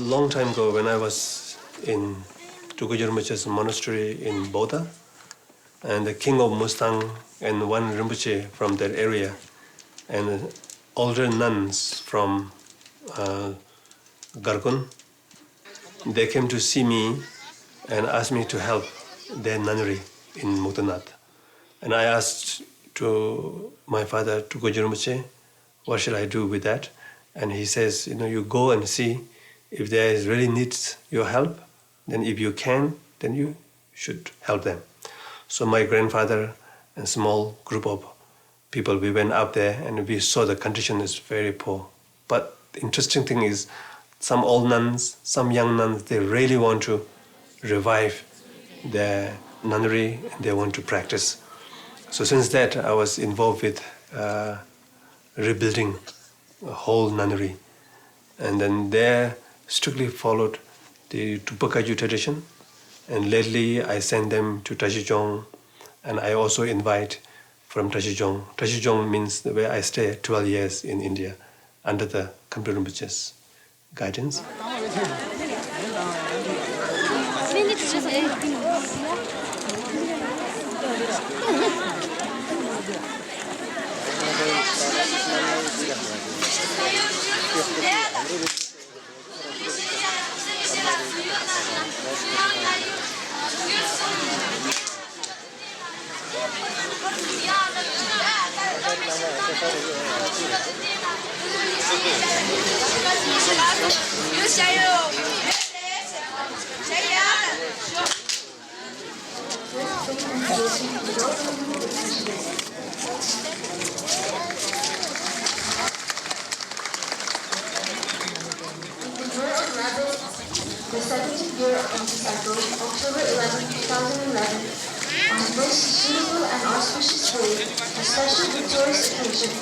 long time ago when I was in Tsoknyi Rinpoche's monastery in Bhutan, and the king of Mustang and one Rinpoche from that area, and older nuns from Garkun, they came to see me and asked me to help their nunnery in Mutanat. And I asked to my father, Tsoknyi Rinpoche, what should I do with that? And he says, you go and see if there is really needs your help, then if you can, then you should help them. So my grandfather and small group of people, we went out there and we saw the condition is very poor. But the interesting thing is, some old nuns, some young nuns, they really want to revive their nunnery and they want to practice. So since that, I was involved with rebuilding a whole nunnery. And then there strictly followed the Tupakaju tradition. And lately I send them to Tashijong, and I also invite from Tashijong. Tashijong means where I stay 12 years in India under the Khyentse Rinpoche's guidance. The 70th year of the cycle, October 11, 2011, on a most suitable and auspicious day, a special victorious occasion.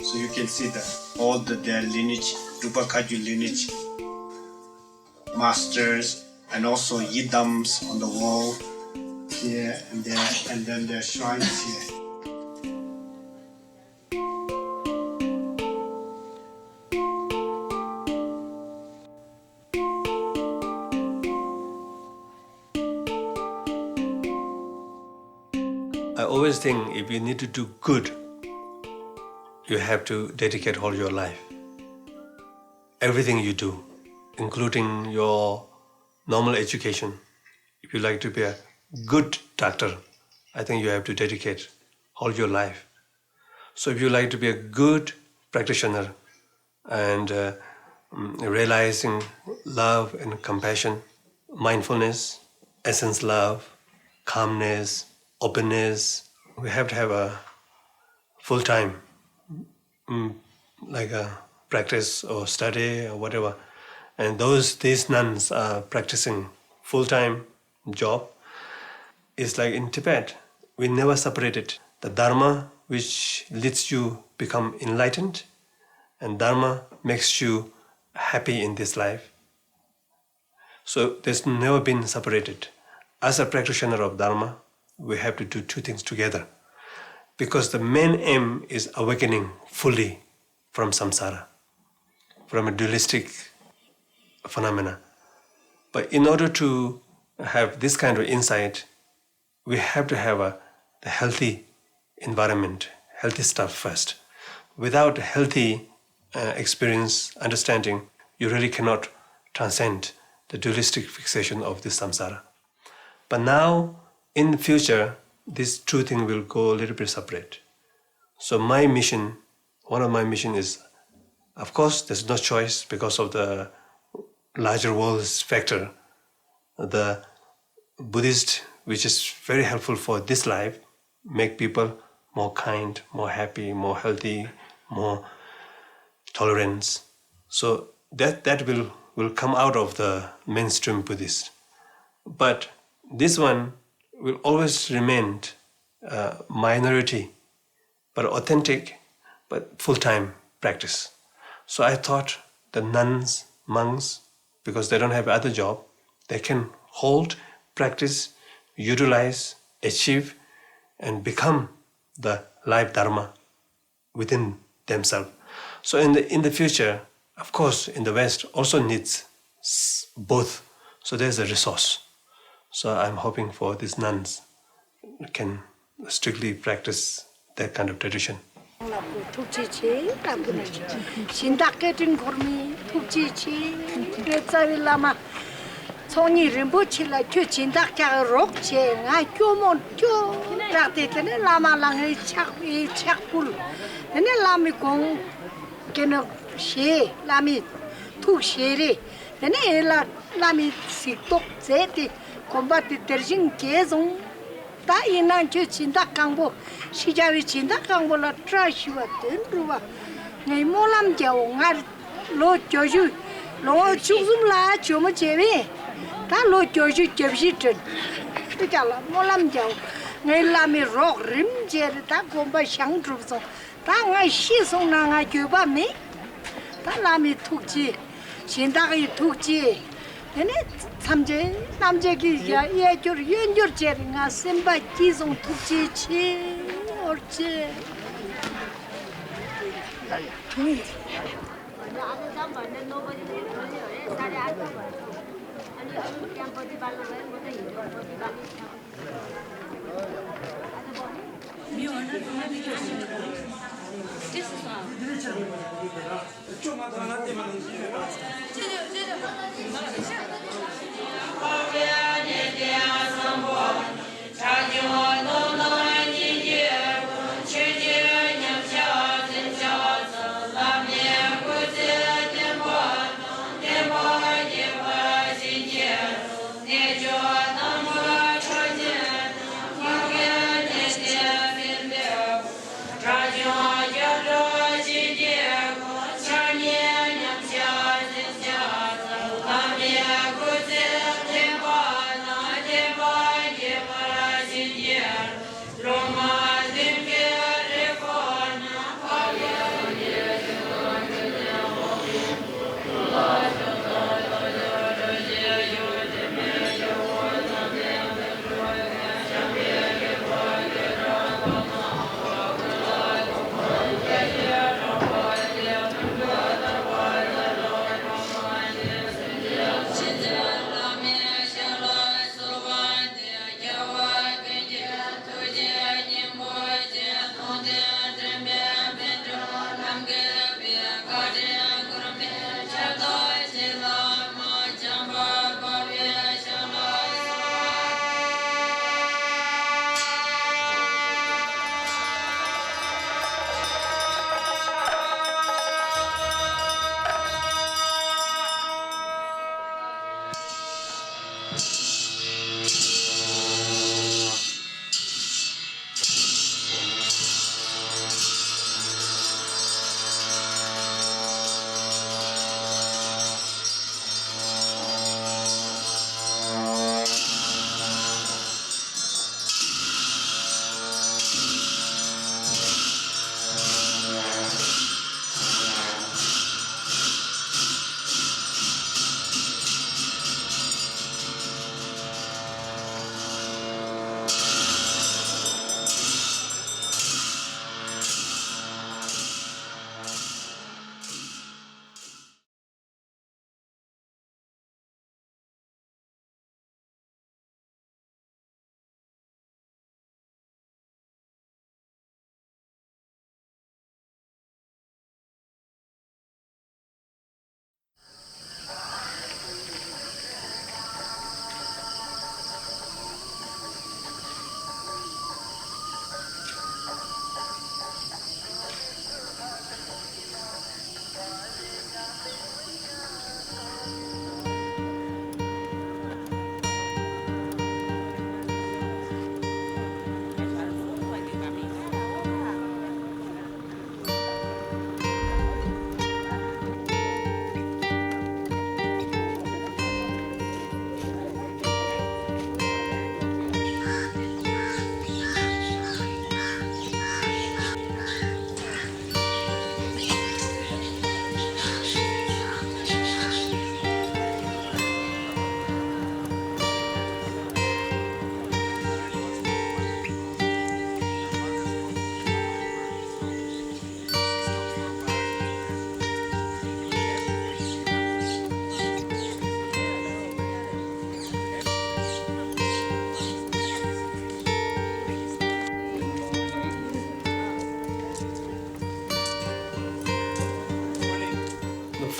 So you can see all their lineage, Tupakaju lineage, masters, and also yidams on the wall here and there, and then their shrines here. I always think if you need to do good, you have to dedicate all your life. Everything you do, including your normal education. If you like to be a good doctor, I think you have to dedicate all your life. So if you like to be a good practitioner and realizing love and compassion, mindfulness, essence love, calmness, openness, we have to have a full-time like a practice or study or whatever. And these nuns are practicing full-time job. It's like in Tibet, we never separated the Dharma, which leads you become enlightened, and Dharma makes you happy in this life. So there's never been separated. As a practitioner of Dharma, we have to do two things together, because the main aim is awakening fully from samsara, from a dualistic phenomena. But in order to have this kind of insight, we have to have a healthy environment, healthy stuff first. Without healthy experience, understanding, you really cannot transcend the dualistic fixation of this samsara. But now, in the future, this two things will go a little bit separate. So my mission, one of my mission is, of course, there's no choice because of the larger world's factor. The Buddhist, which is very helpful for this life, make people more kind, more happy, more healthy, more tolerance. So that will come out of the mainstream Buddhist. But this one will always remain minority, but authentic, but full-time practice. So I thought the nuns, monks, because they don't have other job, they can hold, practice, utilize, achieve, and become the life dharma within themselves. So in the future, of course, in the West also needs both. So there's a resource. So I'm hoping for these nuns can strictly practice that kind of tradition. Tsoknyi Rinpoche II 진dak 자 록제 nga 교몬 교 라데테네 라마랑이 착불 네네 라미 공 게너 셰 라미 투셰리 네네 엘라 라미 식독 제티 콤바티 terjin 계종 다 이난 저 진dak 강보 시자위 진dak 강보라 트라시와 된루와 네 몰람 자오 nga로 조주 로 죽음라 조모 제비 ta lo joju jebsi ten tu jala molam jaw ngai lami rok rim je ta gomba shang drup so ta ngai shi song na ngai joba me ta lami thukji sinda gi thukji ene samje namje gi ya ye jor yen jor je nga semba ji song thukji chi orche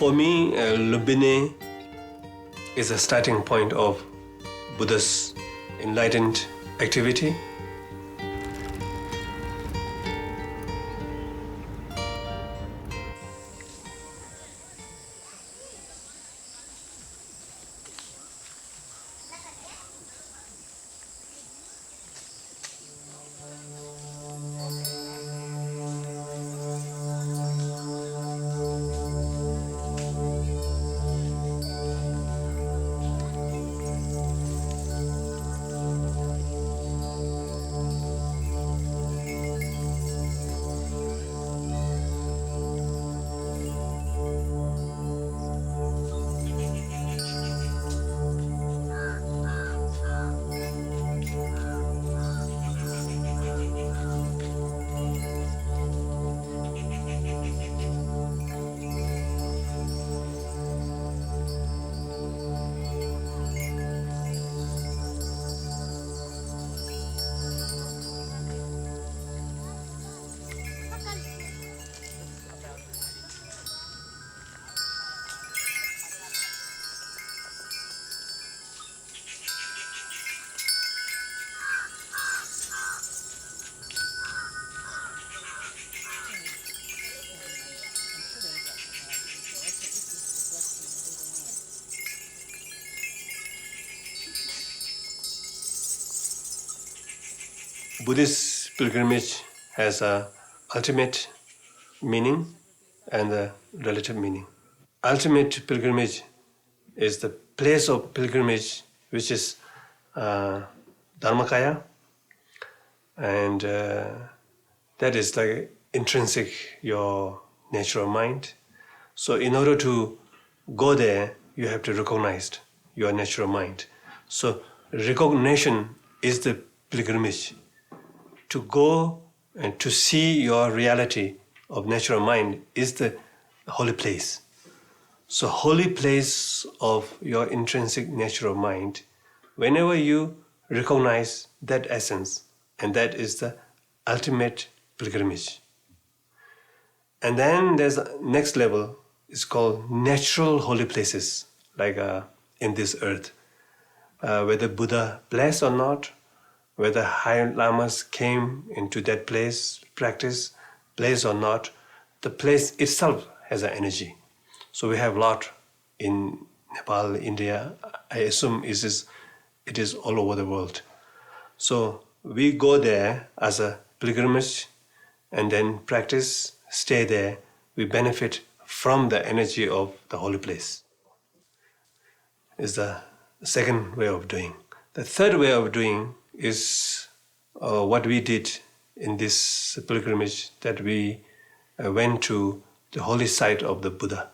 for me, Lumbini is a starting point of Buddha's enlightened activity. Buddhist pilgrimage has a ultimate meaning and a relative meaning. Ultimate pilgrimage is the place of pilgrimage, which is Dharmakaya, and that is like intrinsic your nature of mind. So in order to go there, you have to recognize your natural mind. So recognition is the pilgrimage. To go and to see your reality of natural mind is the holy place. So holy place of your intrinsic natural mind, whenever you recognize that essence, and that is the ultimate pilgrimage. And then there's a next level, it's called natural holy places, like in this earth. Whether Buddha blessed or not, whether high lamas came into that place, practice, place or not, the place itself has an energy. So we have a lot in Nepal, India. I assume it is all over the world. So we go there as a pilgrimage and then practice, stay there. We benefit from the energy of the holy place. Is the second way of doing. The third way of doing is what we did in this pilgrimage, that we went to the holy site of the Buddha.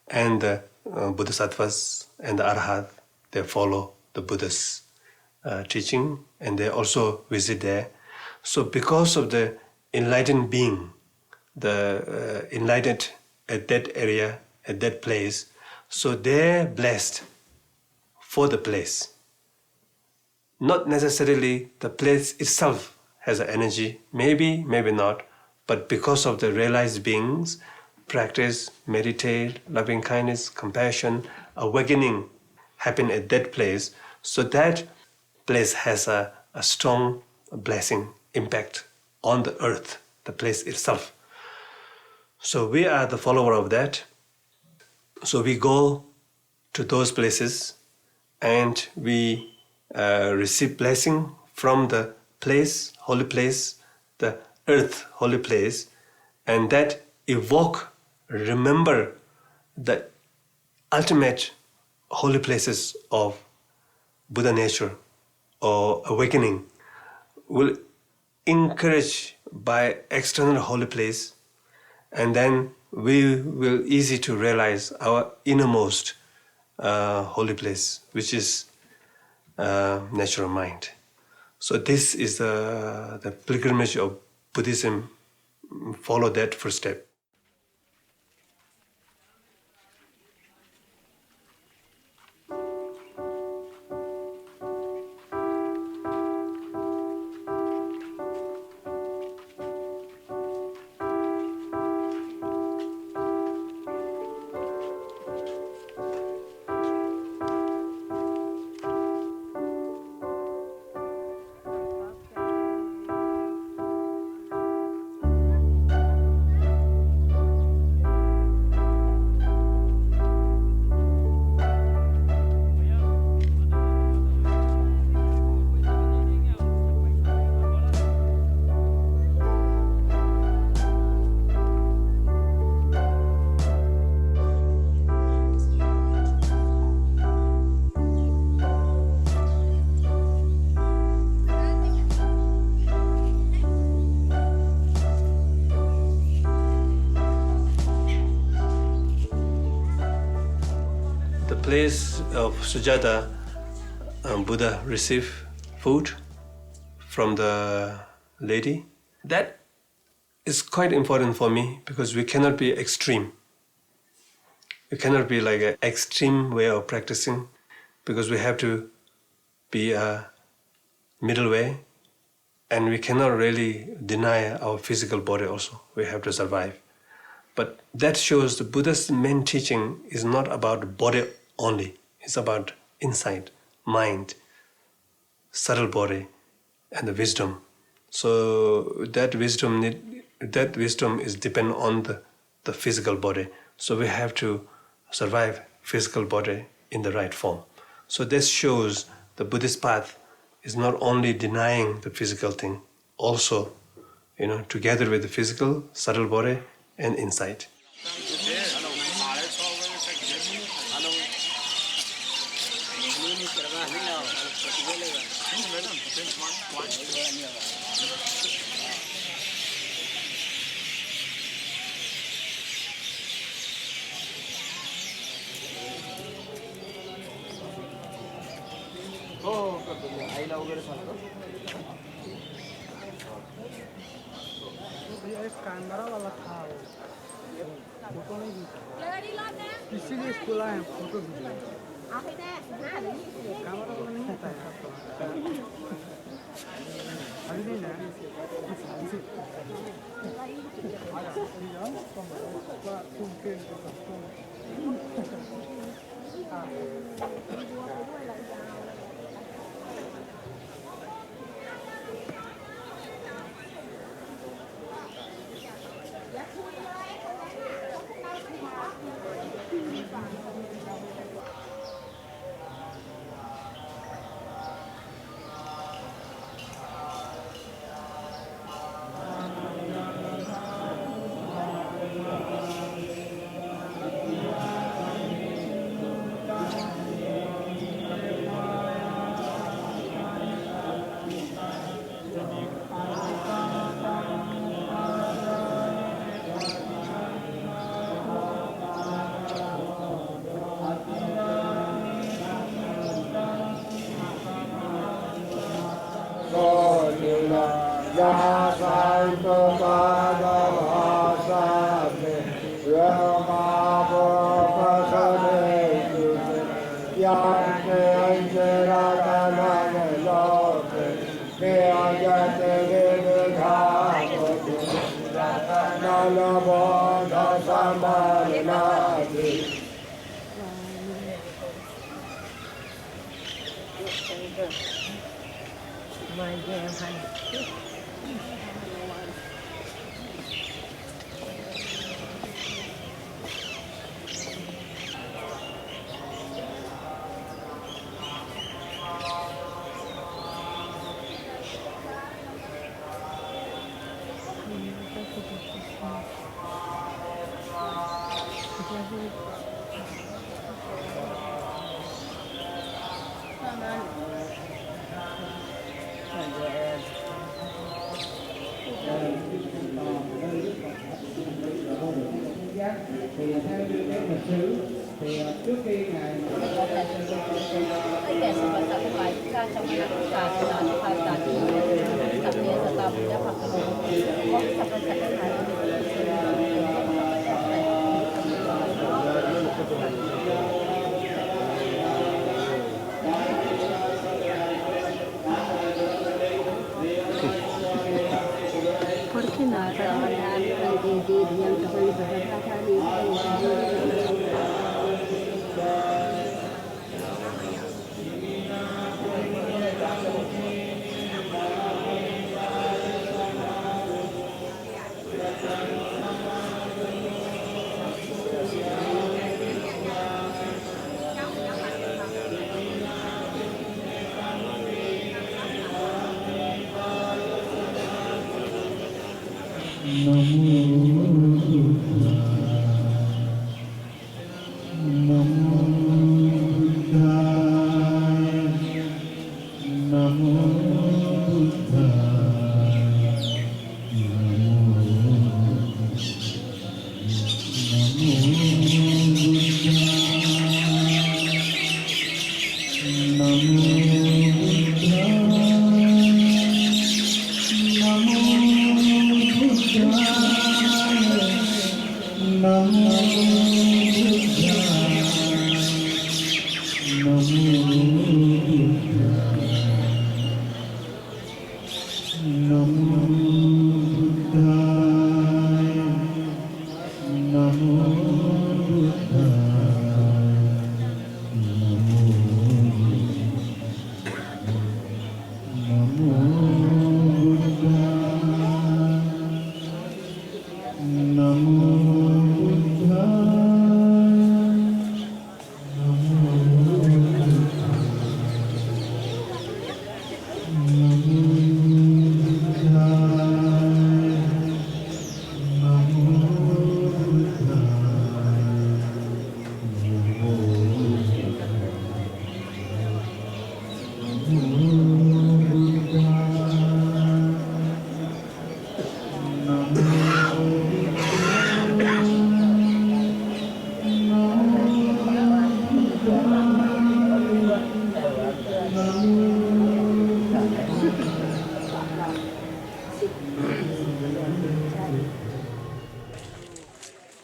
And the Bodhisattvas and the Arhat, they follow the Buddha's teaching and they also visit there. So because of the enlightened being, the enlightened at that area, at that place, so they're blessed for the place. Not necessarily the place itself has an energy, maybe, maybe not, but because of the realized beings, practice, meditate, loving kindness, compassion, awakening happen at that place, so that place has a strong blessing impact on the earth, the place itself. So we are the follower of that. So we go to those places and we receive blessing from the place, holy place, the earth, holy place, and that remember the ultimate holy places of Buddha nature or awakening, will encourage by external holy place, and then we will easy to realize our innermost holy place, which is natural mind. So this is the pilgrimage of Buddhism. Follow that first step. place of Sujata, Buddha received food from the lady. That is quite important for me because we cannot be extreme. We cannot be like an extreme way of practicing because we have to be a middle way, and we cannot really deny our physical body also. We have to survive. But that shows the Buddha's main teaching is not about body only. It's about insight, mind, subtle body, and the wisdom. So that wisdom is depend on the physical body. So we have to survive physical body in the right form. So this shows the Buddhist path is not only denying the physical thing, also, together with the physical, subtle body, and insight. Camera वाला था photo नहीं इसीलिए इसको लाए हैं photo camera वाला नहीं होता है अभी नहीं ना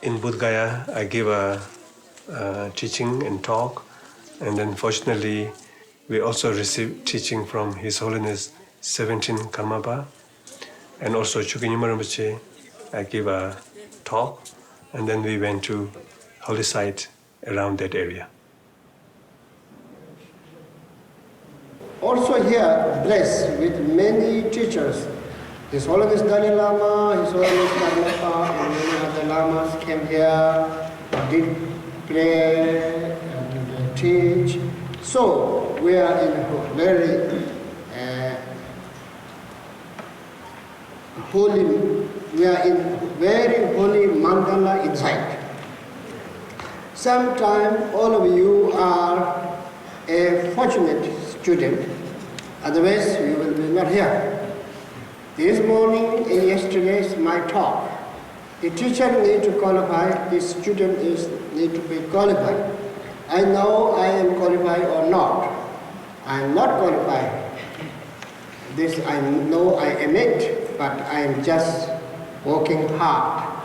In Bodh Gaya, I gave a teaching and talk, and then fortunately, we also received teaching from His Holiness 17 Karmapa, and also Tsoknyi Rinpoche. I gave a talk, and then we went to holy site around that area. Also here, blessed with many teachers. His Holiness Dalai Lama, His Holiness Karmapa, and many other lamas came here, did pray and teach. So we are in a very holy, we are in very holy mandala inside. Sometimes all of you are a fortunate student, otherwise you will be not here. This morning and yesterday is my talk. The teacher need to qualify, the student need to be qualified. I know I am qualified or not. I am not qualified. This I know I admit, but I am just working hard.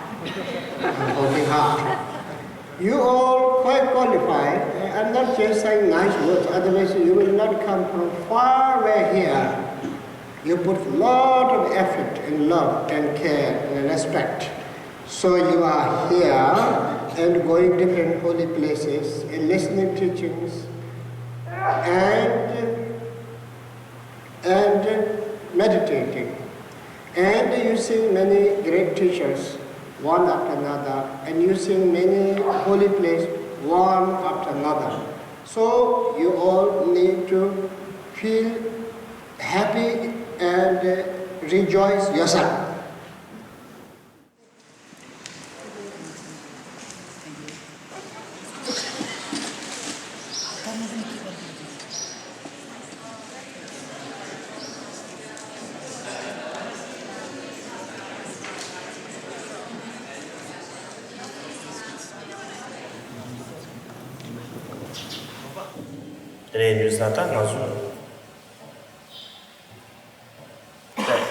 I'm working hard. You all quite qualified. I'm not just saying nice words, otherwise you will not come from far away here. You put a lot of effort and love and care and respect. So you are here and going different holy places and listening teachings and meditating. And you see many great teachers, one after another, and you see many holy places, one after another. So you all need to feel happy and rejoice yourself.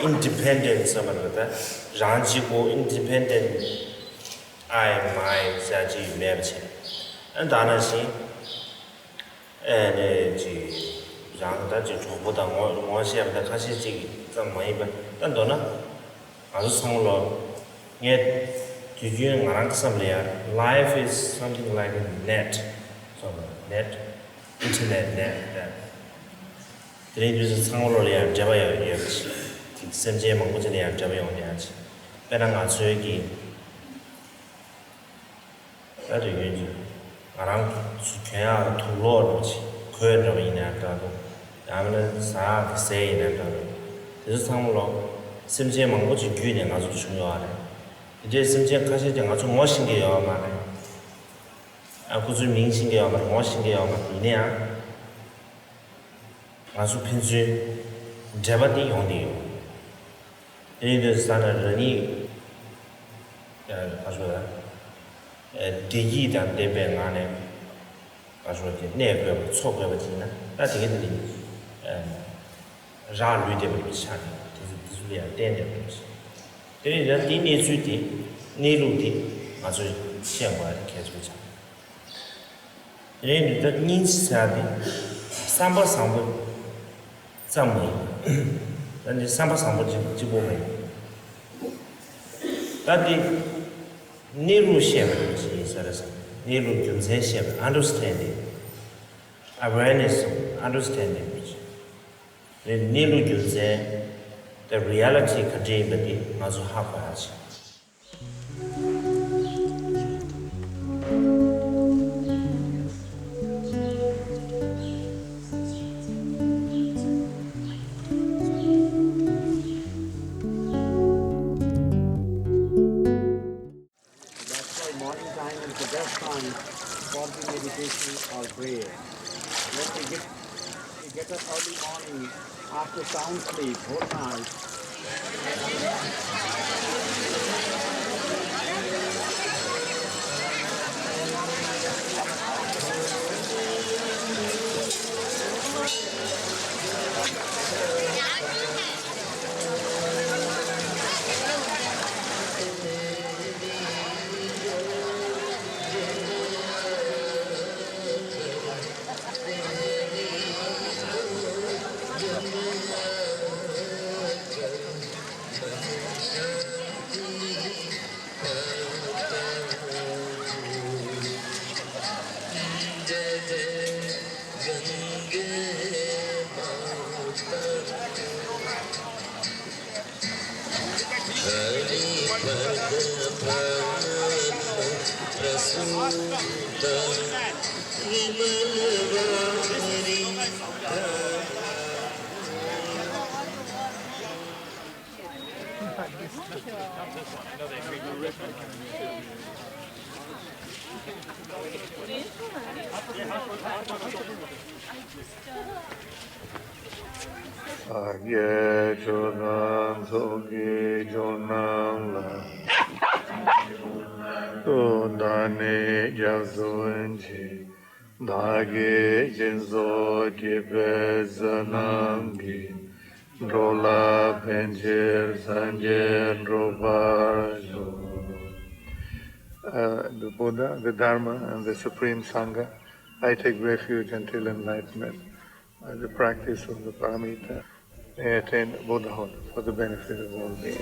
Independence of another, Ranjigo independent, I my Saji Merchi, and Danashi, and Randaji Chobuda, one share the Kashi, some Maiba, and Donna, Azumolo, yet to you and Ranksam life is something like a net, internet net. The Indians Samolo, Java. Senje Mangutini and Javionians. Penanga Tsokyi. That you around Tsukya to Lord, Kurno in Abdado. Amna Sa say in Abdado. This is some law. Simje Manguchi Gwin and Azuchunga. It is Simje Kashi and Azu washing the Yamane. Akuzu Minging Yaman, washing the Yamania. Azu Pinju Javati Yondi. In standard Rani Digi than Debengane 说的那个错过不进呢，那这个里让绿的不下的，就是两点的东西。对于人定内水的、内陆的，就相关的开出场。人的年纪上的300这么，那你300就不没。但的内陆线的东西是的是，内陆就这些 understanding, awareness, understanding. 内陆就这 the reality 可这一个的，那就好过下去。Morning time is the best time for the meditation or prayer. When we get up early morning after sound sleep, whole night. Tsoknyi Rinpoche III Dage Jinso Tibe Zanangi Drola Pencher Sanjen The Buddha, the Dharma, and the Supreme Sangha, I take refuge until enlightenment. By the practice of the paramita, I attain Buddhahood for the benefit of all beings.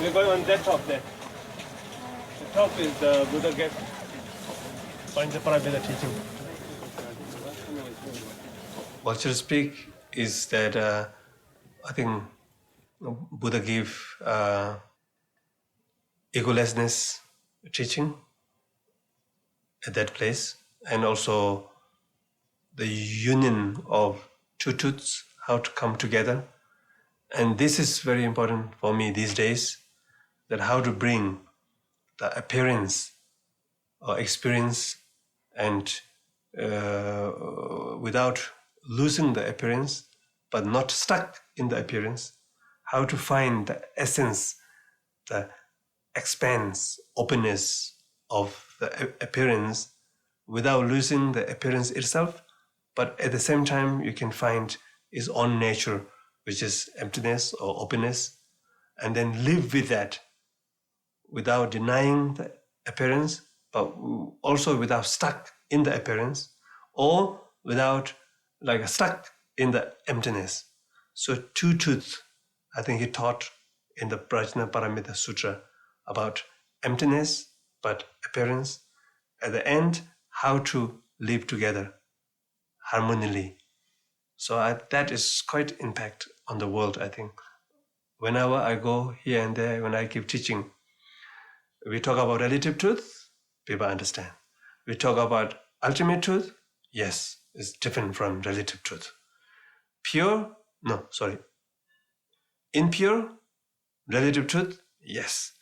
We're going on that top there. The top is the Buddha gave Paramita teaching. What should speak is that I think Buddha gave egolessness teaching at that place, and also the union of two truths, how to come together. And this is very important for me these days, that how to bring the appearance or experience and without losing the appearance, but not stuck in the appearance, how to find the essence, the expanse, openness of the appearance without losing the appearance itself, but at the same time you can find its own nature, which is emptiness or openness, and then live with that without denying the appearance, but also without stuck in the appearance, or without stuck in the emptiness. So two truths, I think he taught in the Prajna Paramita Sutra about emptiness, but appearance. At the end, how to live together harmoniously. So that is quite impact on the world, I think. whenever I go here and there, when I keep teaching, we talk about relative truth, people understand. We talk about ultimate truth, yes, it's different from relative truth. Pure, no, sorry. Impure, relative truth, yes.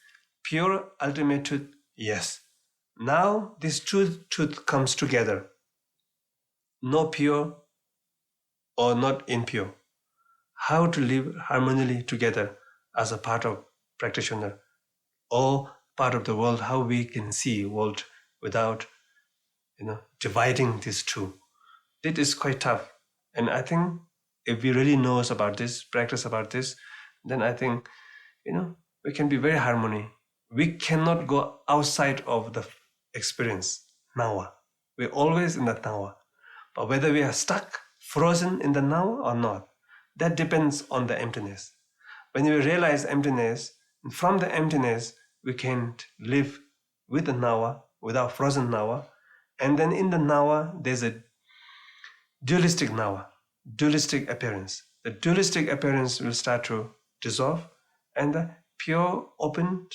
Pure, ultimate truth, yes. Now this truth comes together. No pure or not impure. How to live harmoniously together as a part of practitioner or part of the world, how we can see world without dividing these two. It is quite tough. And I think if we really know about this, practice about this, then I think, we can be very harmony. We cannot go outside of the experience, nawa. We're always in that nawa. But whether we are stuck, frozen in the nawa or not, that depends on the emptiness. When we realize emptiness, from the emptiness, we can live with the nawa, without frozen nawa. And then in the nawa, there's a dualistic nawa, dualistic appearance. The dualistic appearance will start to dissolve, and the pure, open,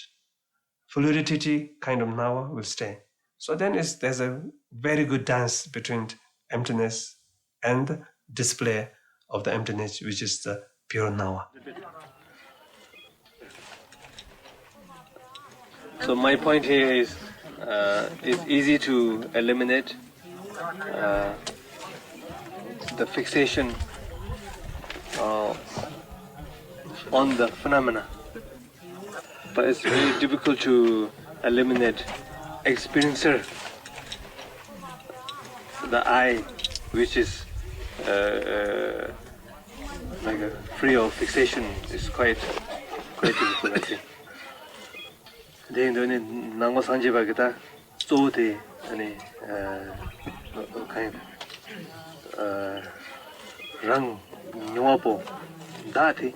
fluidity kind of nawa will stay. So then there's a very good dance between emptiness and the display of the emptiness, which is the pure nawa. So my point here is, it's easy to eliminate the fixation on the phenomena, but it's very difficult to eliminate experiencer, the I, which is like a free of fixation, is quite difficult, I think. Then nango sanjiba kita zote ani kind rang nyopo dati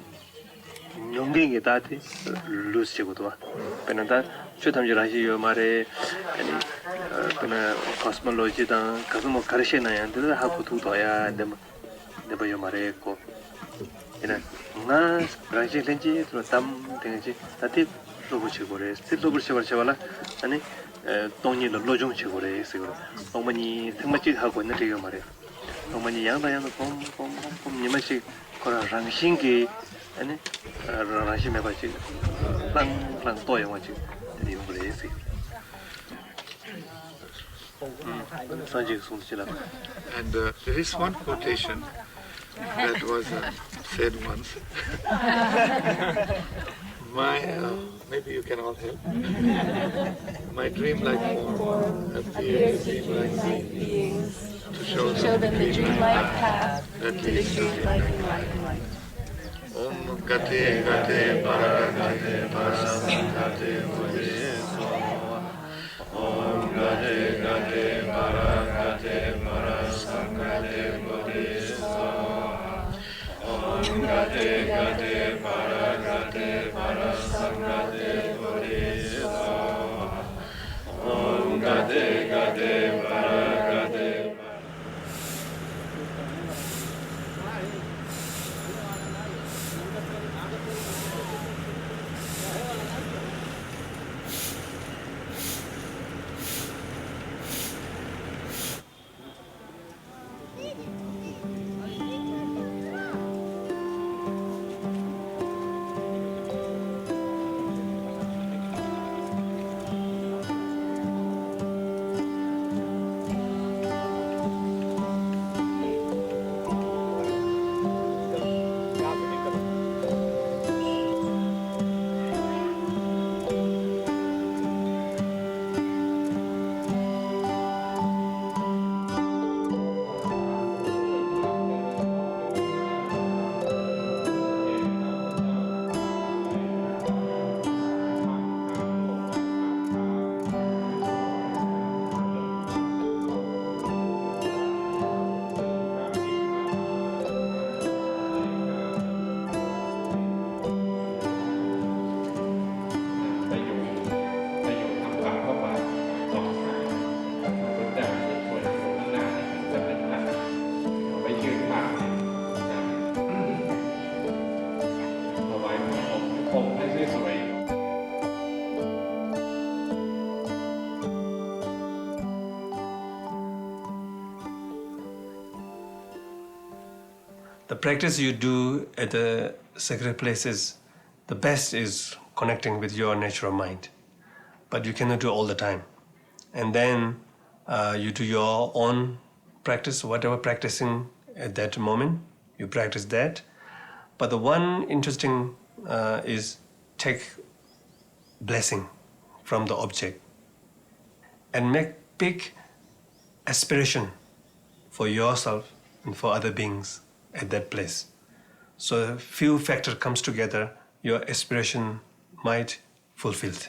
nyongengi dati lose chegotwa penanda chutam jirashi yo mare ani pena cosmology da kazumo karshe na yan da ha kutu to ya dem yo mare ko ina na raji lenji to tam tenji tati lobo chegore sti lobo chegore ani tongni lo lojong chegore siguro omani thmachi ha ko na te yo mare omani yangda pom nimachi kora rangsingi ani rangsi me bachi lang to yo machi ni bure si And there is one quotation that was said once. Maybe you can all help. My dreamlike form appears dreamlike beings to show them the dreamlike path that leads to dreamlike. Om Gate Gate Paragate Parasamgate Bodhiso. Om Gate Gate Paragate Parasamgate Bodhiso. Om Gate Gate Paragate Parasamgate Bodhiso. Om Gate Gate Paragate. The practice you do at the sacred places, the best is connecting with your natural mind. But you cannot do all the time. And then you do your own practice, whatever practicing at that moment, you practice that. But the one interesting is take blessing from the object and make big aspiration for yourself and for other beings at that place. So a few factors comes together, your aspiration might fulfilled.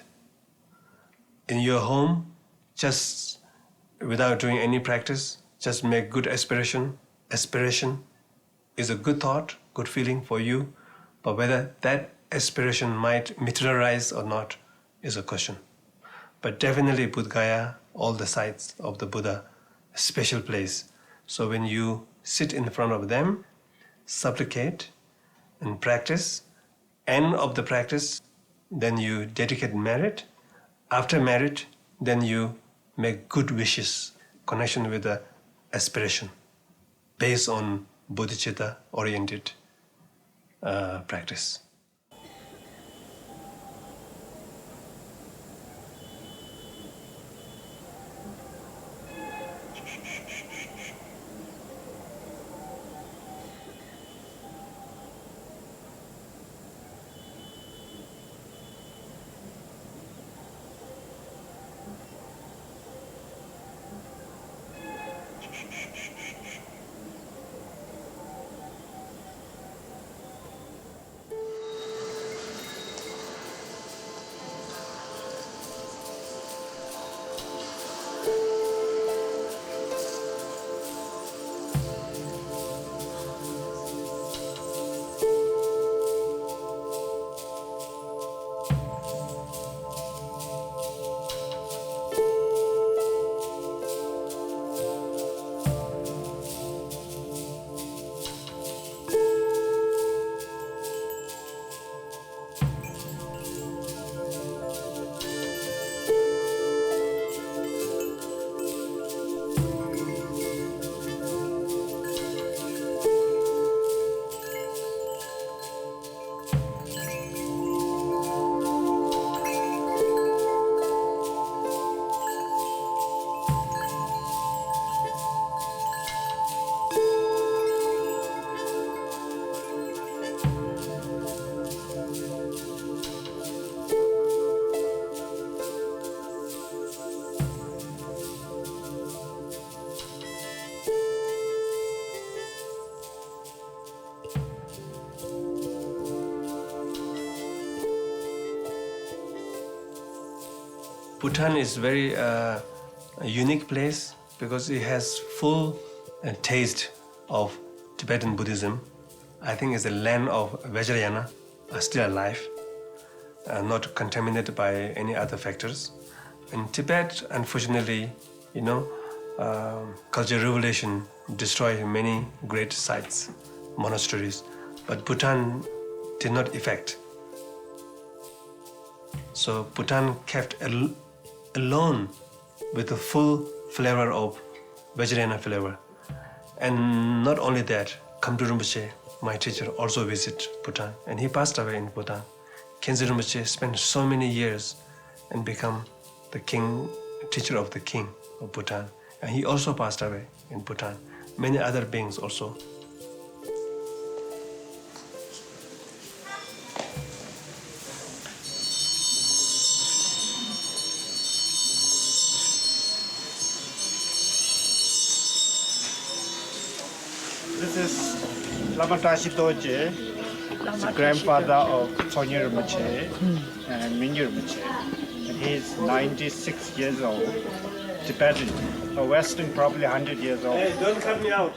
In your home, just without doing any practice, just make good aspiration. Aspiration is a good thought, good feeling for you, but whether that aspiration might materialize or not is a question. But definitely Bodh Gaya, all the sites of the Buddha, a special place. So when you sit in front of them, supplicate and practice, end of the practice, then you dedicate merit. After merit, then you make good wishes, connection with the aspiration, based on bodhicitta-oriented practice. Bhutan is very a unique place because it has full taste of Tibetan Buddhism. I think it's a land of Vajrayana, still alive, not contaminated by any other factors. In Tibet, unfortunately, cultural revolution destroyed many great sites, monasteries, but Bhutan did not affect. So Bhutan kept alone with the full flavor of Vajrayana flavor. And not only that, Khyentse Rinpoche, my teacher, also visited Bhutan, and he passed away in Bhutan. Khyentse Rinpoche spent so many years and become the king, teacher of the king of Bhutan, and he also passed away in Bhutan. Many other beings also. This is Lama Tashi Doje, the grandfather of Tsoknyi Rinpoche and Mingyur Rinpoche. And he's 96 years old, Tibetan, a Western probably 100 years old. Hey, don't cut me out.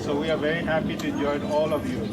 So we are very happy to join all of you.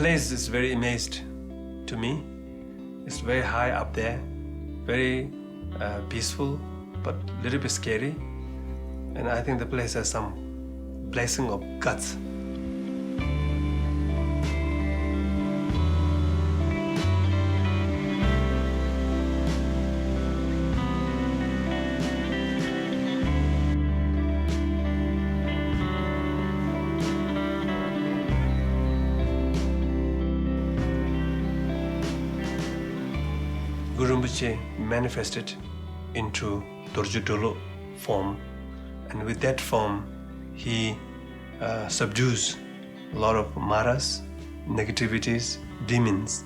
place is very amazed to me. It's very high up there, very peaceful, but a little bit scary. And I think the place has some blessing of guts. Guru Rinpoche manifested into Dorje Dolo form, and with that form, he subdues a lot of maras, negativities, demons.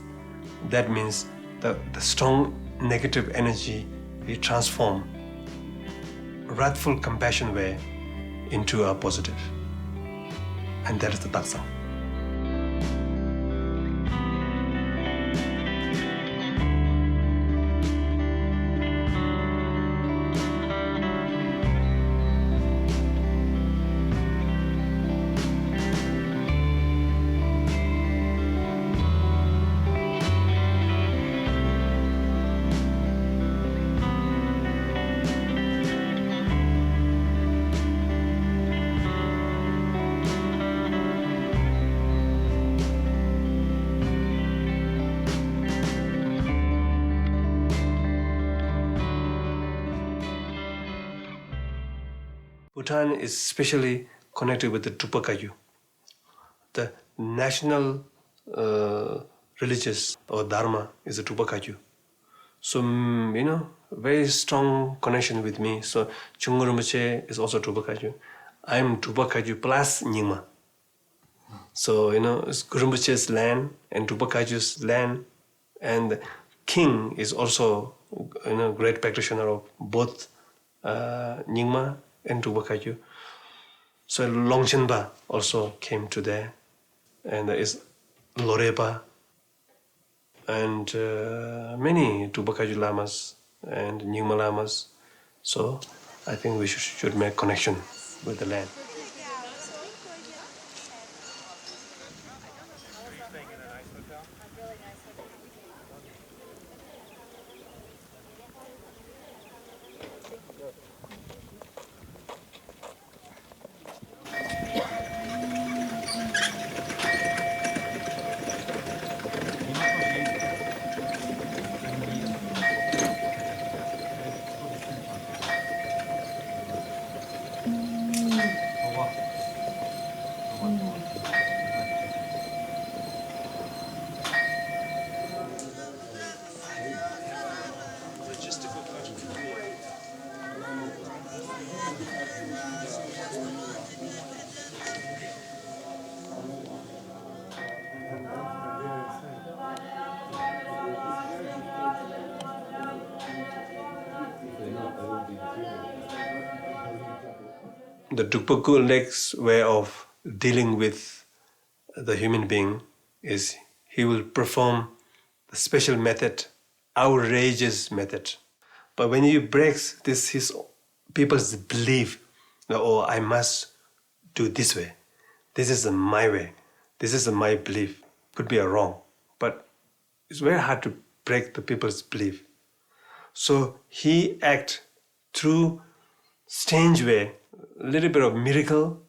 That means the strong negative energy he transforms wrathful compassion way into a positive, and that is the Taksang. Bhutan is specially connected with the Drupa Kagyu. The national religious or dharma is the Drupa Kagyu. So, very strong connection with me. So, Chungpa Rinpoche is also Drupa Kagyu. I am Drupa Kagyu plus Nyima. So, it's Guru Rinpoche's land and Drupa Kagyu's land, and the king is also, great practitioner of both Nyingma and Drupa Kagyu. So Longchenpa also came to there, and there is Loreba, and many Drupa Kagyu lamas and Nyingma lamas. So I think we should make connection with the land. The Drukpa next way of dealing with the human being is he will perform the special method, outrageous method. But when he breaks this, his people's belief, I must do this way. This is my way. This is my belief. Could be a wrong, but it's very hard to break the people's belief. So he acts through strange way, a little bit of miracle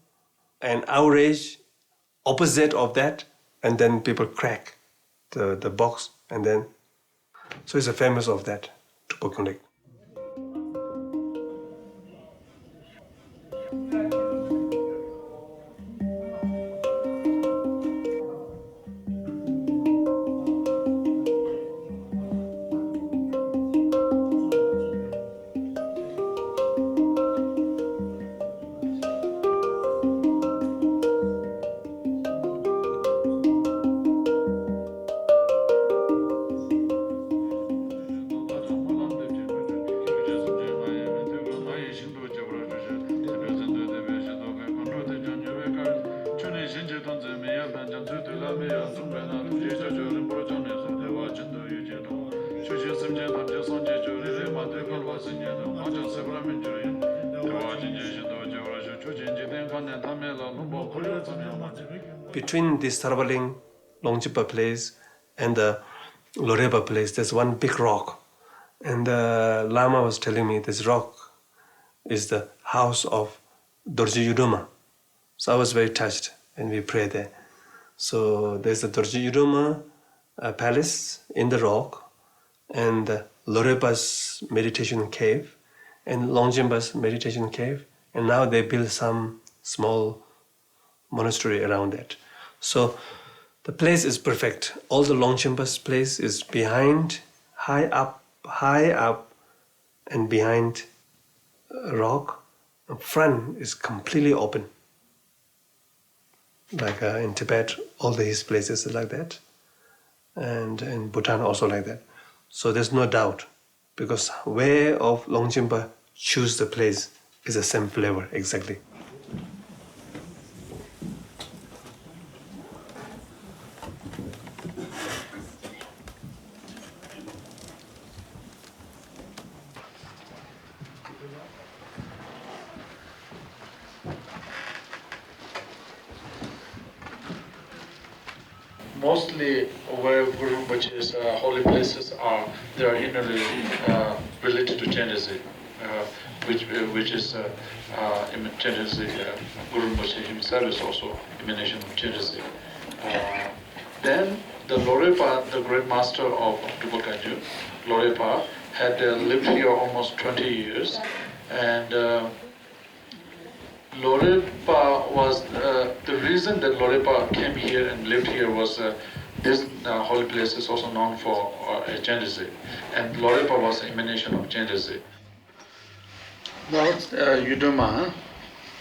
and outrage, opposite of that, and then people crack the box, and then, so it's a famous of that, Drupa. Between this traveling Longchenpa place and the Lorepa place, there's one big rock. And the Lama was telling me this rock is the house of Dorje Yudoma. So I was very touched and we prayed there. So there's the Dorje Yudoma palace in the rock and Lorepa's meditation cave and Longchenpa's meditation cave. And now they built some small monastery around it. So the place is perfect. All the Longchenpa's place is behind, high up and behind a rock. The front is completely open. Like in Tibet, all his places are like that. And in Bhutan also like that. So there's no doubt because where of Longchenpa choose the place is the same flavor exactly. Mostly where Guru Rinpoche's holy places are, they are innerly related to Chenrezig, which is Chenrezig. Guru Rinpoche himself is also emanation of Chenrezig. Then the Lorepa, the great master of Dupa Kanju, Lorepa, had lived here almost 20 years, and Lorepa was, the reason that Lorepa came here and lived here was this holy place is also known for Chenrezig, and Lorepa was an emanation of Chenrezig.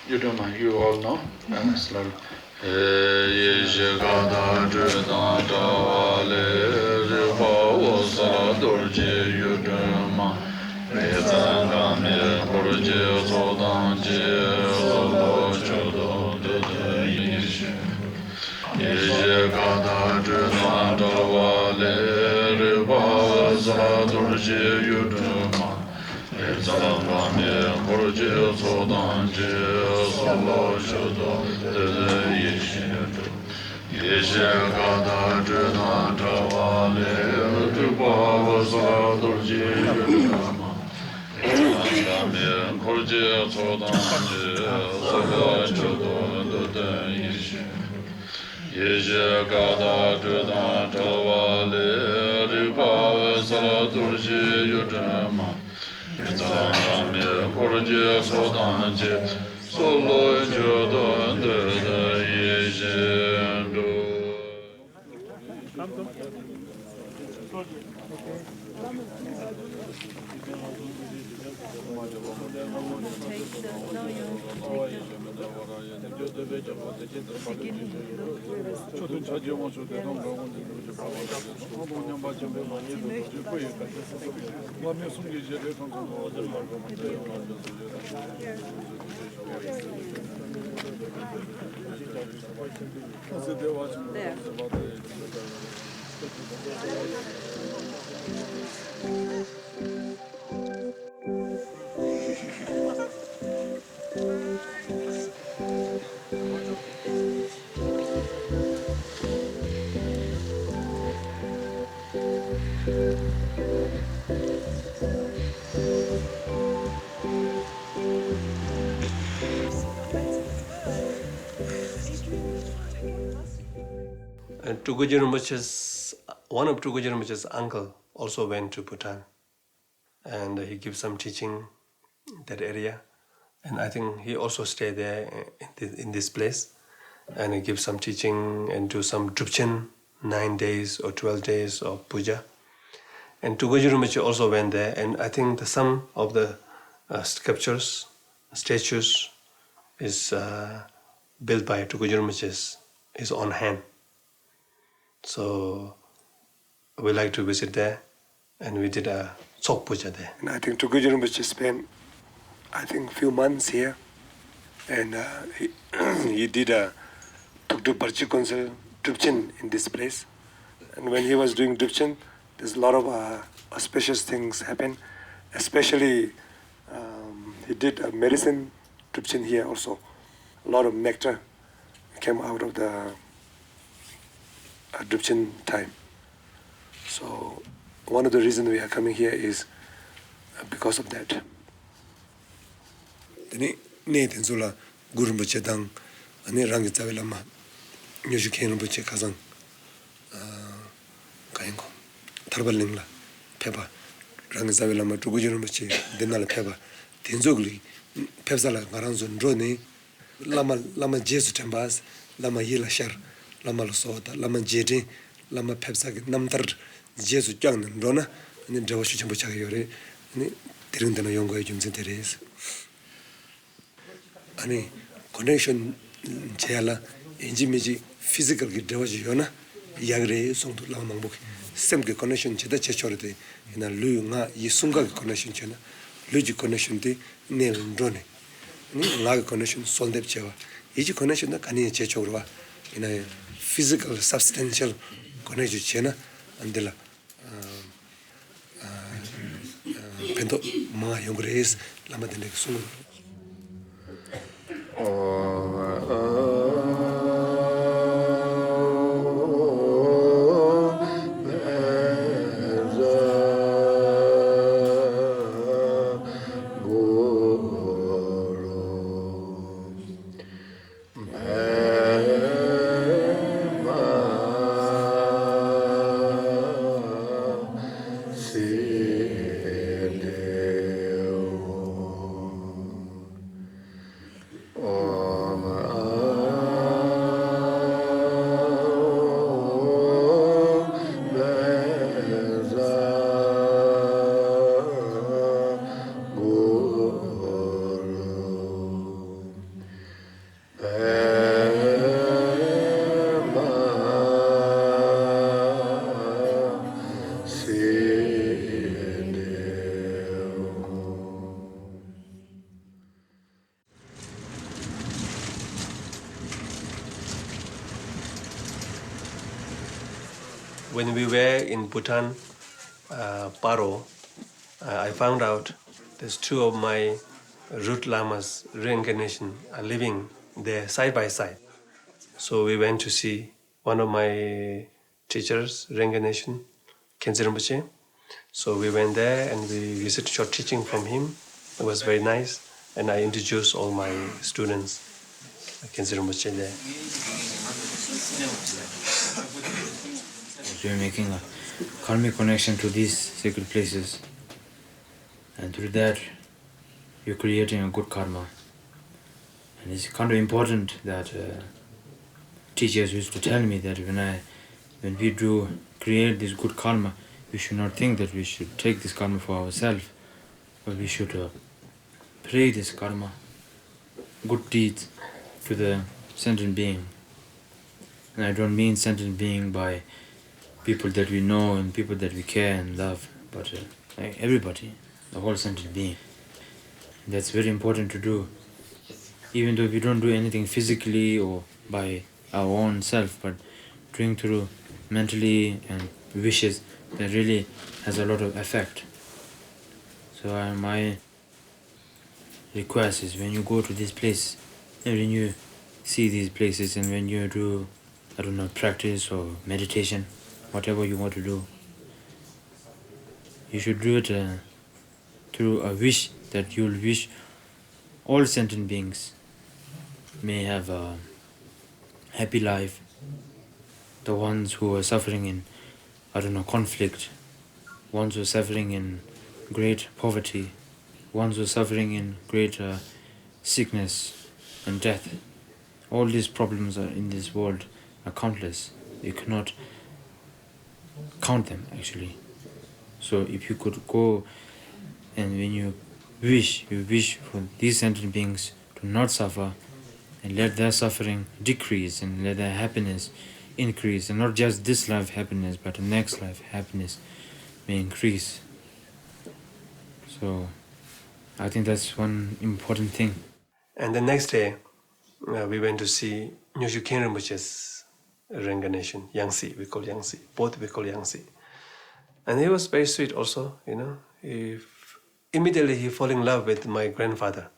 Yudoma, you all know. Slowly. And one of Tuguji Rinpoche's uncle also went to Bhutan, and he gives some teaching in that area, and I think he also stayed there in this place, and he gives some teaching and do some drupchen, 9 days or 12 days of puja. And Tuguji Rinpoche also went there, and I think some of the sculptures, statues is built by Tuguji Rinpoche's his own hand. So we like to visit there, and we did a Tsok Puja there. And I think Tuguji Rinpoche spent, few months here, and he did a Tukdu Parchi Council Drupchen in this place. And when he was doing Drupchen, there's a lot of auspicious things happen. Especially, he did a medicine Drupchen here also. A lot of nectar came out of the Drupchen time. So one of the reasons we are coming here is because of that. Then ne tenzula Guru Rinpoche dang ane rangi tsawe lama nyoshu Khyentse Rinpoche kazang kayengo tharbal lingla pepa rangi tsawe lama Chokyi Rinpoche denala pepa tenzogli pepsala ngaranzo ndro ne lama jesu tembas lama yila shar lama lo soda lama jete lama pepsa namtar jesu kyang ndro na ane drawa shu chenpo chaka yore ane terindana yongo ya jumsen teres ane connection chela inji physical ki drawa ji yona yagre songtu lama mangbo sem ke connection cheda chechore de ina lu nga yisunga ke connection chena lu ji connection de ne ndro ne ni nga connection sondep chewa iji connection da kani chechorwa ina physical substantial connection chena andela pento ma yongres lama de ne sunu When we were in Bhutan, Paro, I found out there's two of my root lamas, reincarnation, are living there side by side. So we went to see one of my teachers, reincarnation, Khyentse Rinpoche. So we went there and we visited short teaching from him. It was very nice. And I introduced all my students, Khyentse Rinpoche there. You're making a karmic connection to these sacred places, and through that you're creating a good karma. And it's kind of important that teachers used to tell me that when we do create this good karma, we should not think that we should take this karma for ourselves, but we should pray this karma, good deeds, to the sentient being. And I don't mean sentient being by people that we know and people that we care and love, but like everybody, the whole sentient being. And that's very important to do, even though we don't do anything physically or by our own self, but doing through mentally and wishes, that really has a lot of effect. So my request is, when you go to this place, and when you see these places, and when you do, I don't know, practice or meditation, whatever you want to do, you should do it through a wish that you'll wish all sentient beings may have a happy life. The ones who are suffering in, I don't know, conflict, ones who are suffering in great poverty, ones who are suffering in great sickness and death. All these problems are in this world are countless. You cannot count them, actually. So if you could go, and when you wish for these sentient beings to not suffer, and let their suffering decrease, and let their happiness increase, and not just this life happiness, but the next life happiness may increase. So I think that's one important thing. And the next day, we went to see Nyoshu Khyentse Rinpoche's reincarnation, Yangsi, we call Yangsi, both we call Yangsi. And he was very sweet also, you know. Immediately he fell in love with my grandfather.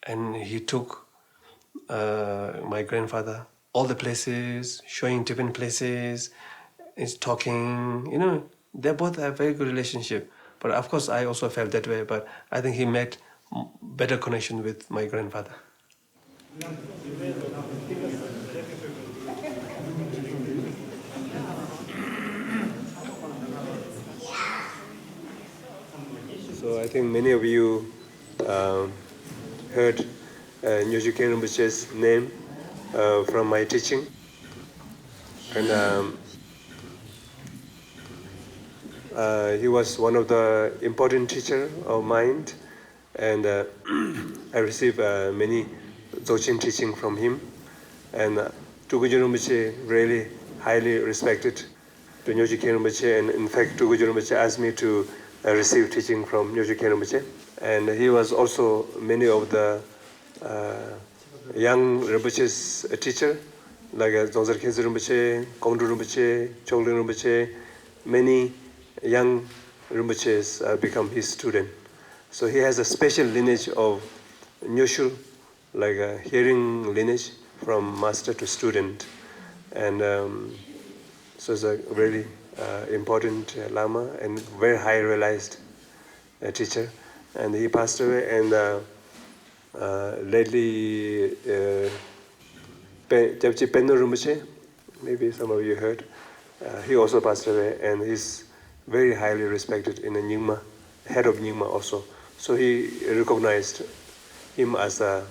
And he took my grandfather all the places, showing different places, is talking, you know, they both have very good relationship. But of course, I also felt that way, but I think he made better connection with my grandfather. So I think many of you heard Nyoshu Rinpoche's name from my teaching. And he was one of the important teacher of mine, and I received many Dzogchen teaching from him. And Tukujul Rinpoche really highly respected to Nyoshu Rinpoche, and in fact Tukujul Rinpoche asked me to receive teaching from Nyoshu Rinpoche. And he was also many of the young Rinpoche's teacher, like Dzongzar Khyentse Rinpoche, Kongdru Rinpoche, Chokyi Rinpoche. Many young Rinpoches become his student. So he has a special lineage of Nyoshu, like a hearing lineage from master to student. And so it's a really important Lama and very high realized teacher. And he passed away, and lately Japji Penno Rinpoche, maybe some of you heard, he also passed away, and he's very highly respected in the Nyima, head of Nyima also. So he recognized him as a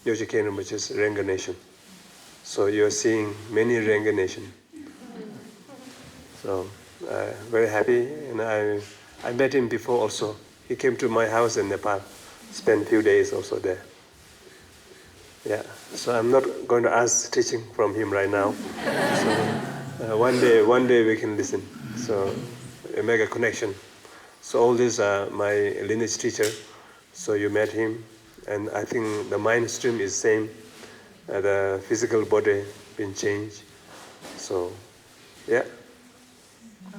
Nyoshu Rinpoche's reincarnation. So you're seeing many reincarnation. So very happy, and I met him before also. He came to my house in Nepal, spent a few days also there. Yeah, so I'm not going to ask teaching from him right now. So one day we can listen. So make a connection. So all these are my lineage teacher. So you met him, and I think the mind stream is same. The physical body been changed. So yeah.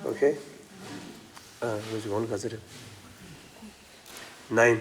Okay. Which one was it? 9.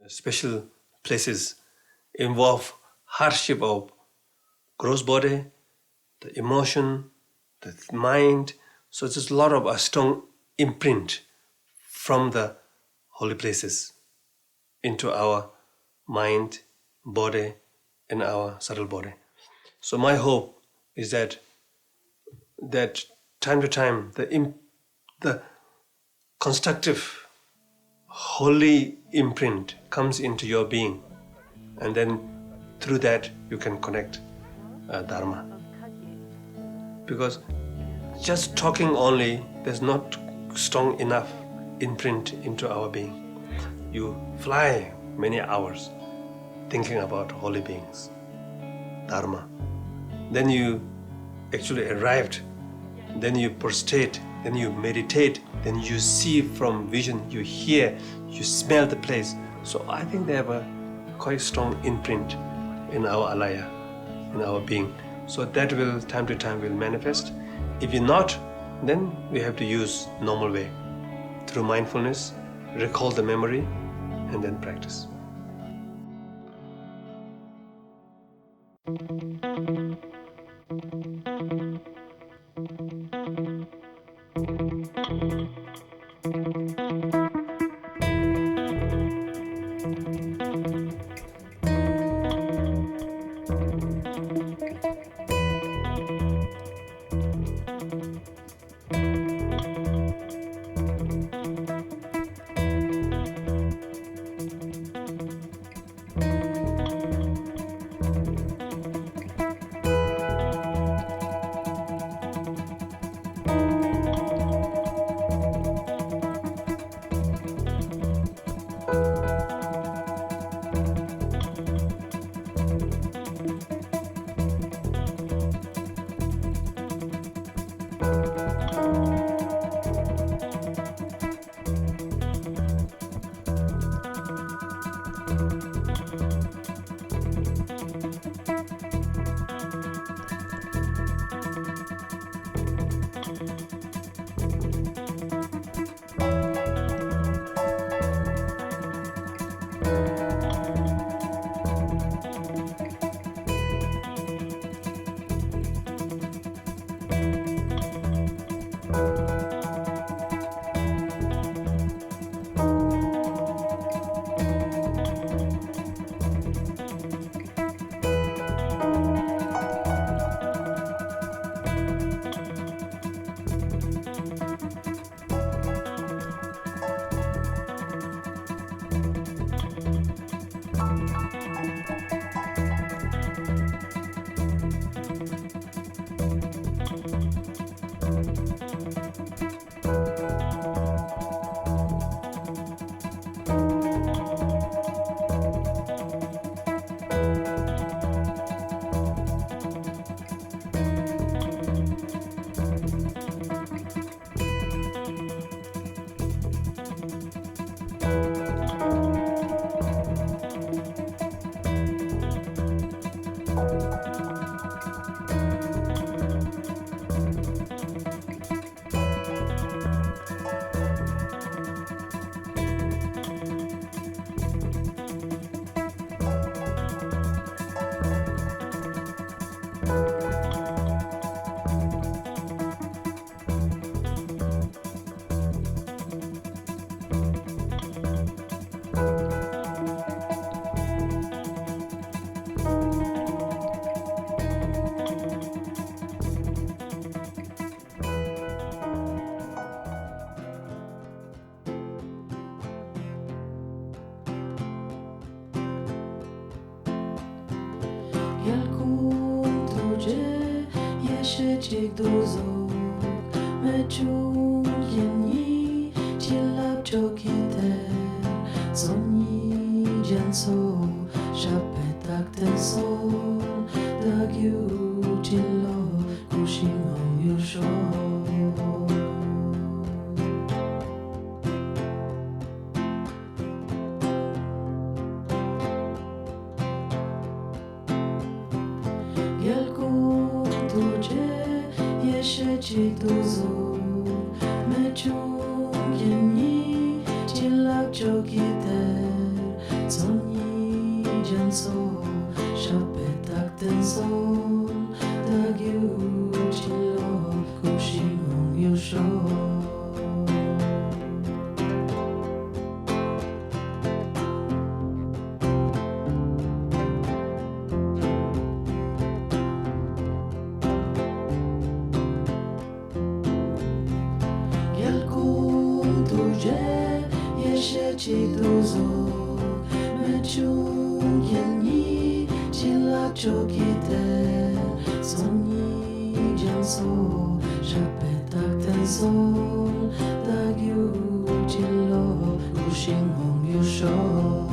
Special places involve hardship of gross body, the emotion, the mind. So there's a lot of a strong imprint from the holy places into our mind, body and our subtle body. So my hope is that time to time the constructive holy imprint comes into your being, and then through that you can connect Dharma. Because just talking only, there's not strong enough imprint into our being. You fly many hours thinking about holy beings, Dharma. Then you actually arrived, then you prostrate, then you meditate, then you see from vision, you hear, you smell the place. So I think they have a quite strong imprint in our alaya, in our being. So that will, time to time, will manifest. If you're not, then we have to use normal way. Through mindfulness, recall the memory, and then practice. Chokyi Tsoknyi Janso Shapetak Tensol Tagyu Jilo Kushing Hong Yusho